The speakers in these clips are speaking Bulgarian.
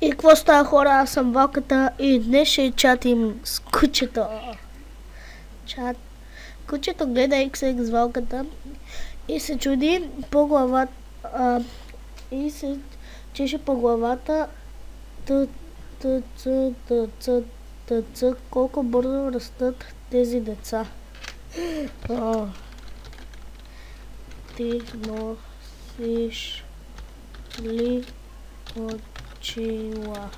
И какво става, хора? Аз съм Валката и днес ще чатим с кучето. Кучето гледа XX с Валката и се чуди по главата и се чеше по главата колко бързо растат тези деца. Ти носиш ли очила?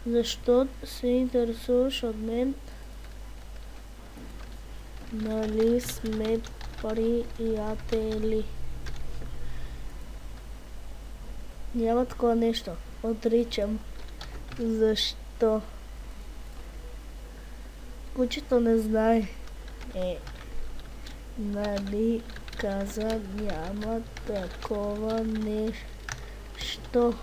Защо се интересуваш от мен? Нали сме приятели? Няма такова нещо. Отричам. Защо? Кучето не знае. Нали каза няма такова нещо?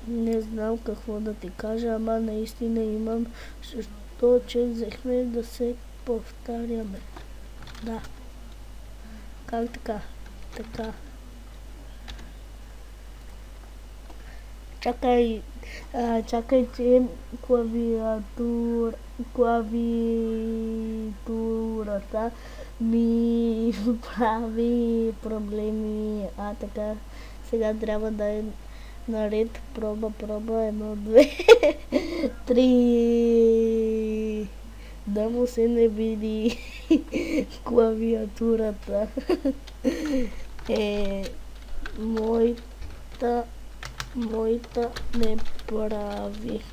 Не знам какво да ти кажа, ама наистина имам също, че взехме да се повтаряме. Да. Как така? Така. Чакай, че клавиатурата ми прави проблеми. Така, сега трябва да е наред. Проба, 1, 2, 3. Да му се не види клавиатурата. Моята не прави.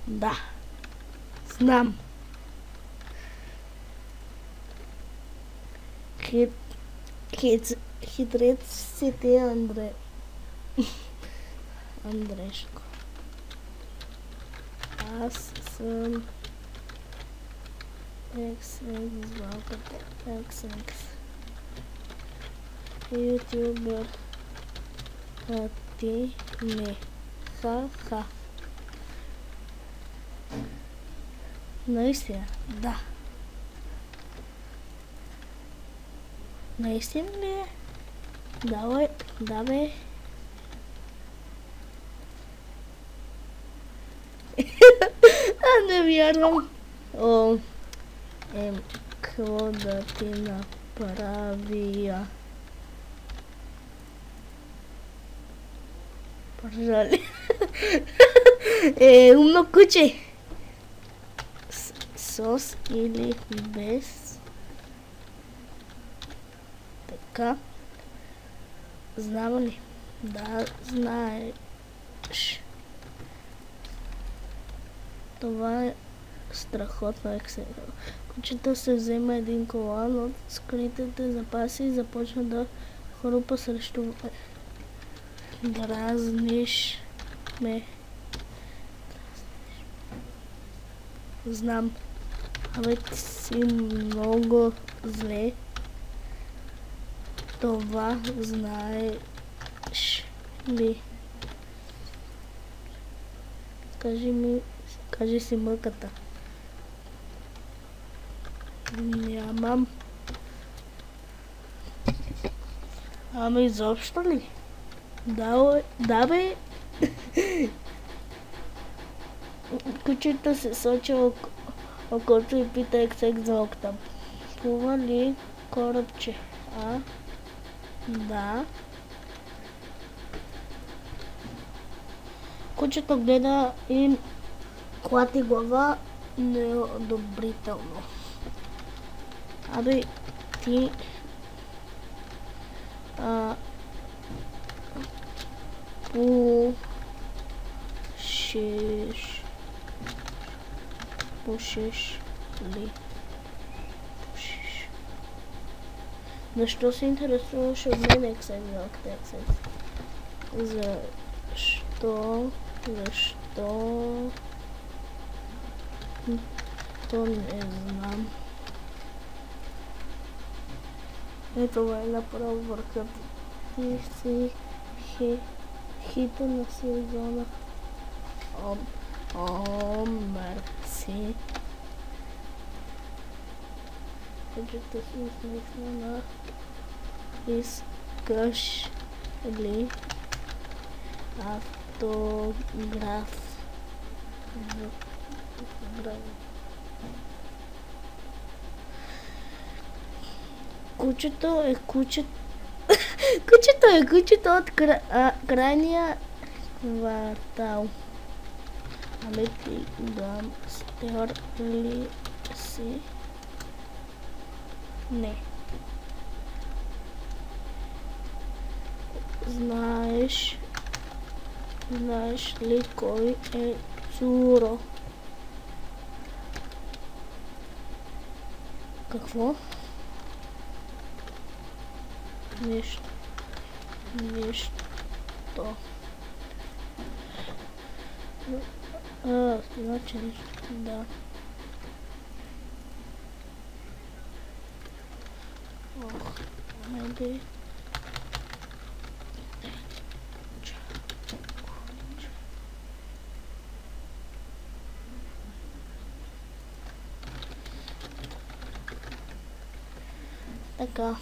Да, знам. Хитрец си ти, Андрешко. Аз съм XX, Валката XX. Ютубър. А ти не. Ха-ха. Наистина, да. Наистина ли е? Давай. Не вярвам. Какво да ти направя? Пожали. Умно куче. Сос или без? Така. Знам ли? Да, знаеш. Това е страхотно ексенко. Кучето се взема един колан от скритите запаси и започна да хрупа срещу дразниш ме. Знам. Абе, ти си много зле. Това знаеш ли? Кажи си мъката. Нямам. Ама изобщо ли? Да бе. Кучето се сочи околото и пита XX за Валката. Плува ли корабче? Да. Кучето гледа и клати глава неодобрително. Абе, ти пушиш ли? Защо се интересуваш от мен, XX? Защо? То не знам. Това е направо върхът. Ти си хита на сезона. Мерси. кучето си смисъл на искаш ли автограф? Кучето е кучето. Кучето е кучето от крайния квартал. Ами ти гамстер ли си? Не. Знаеш ли кой е Цуро? Какво? Нищо. Значи нищо, да. Ох, хайде. Така.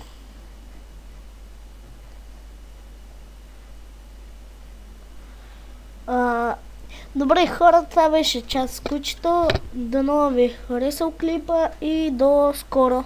Добре, хора, това беше част с кучето. Дано ви харесал клипа и до скоро.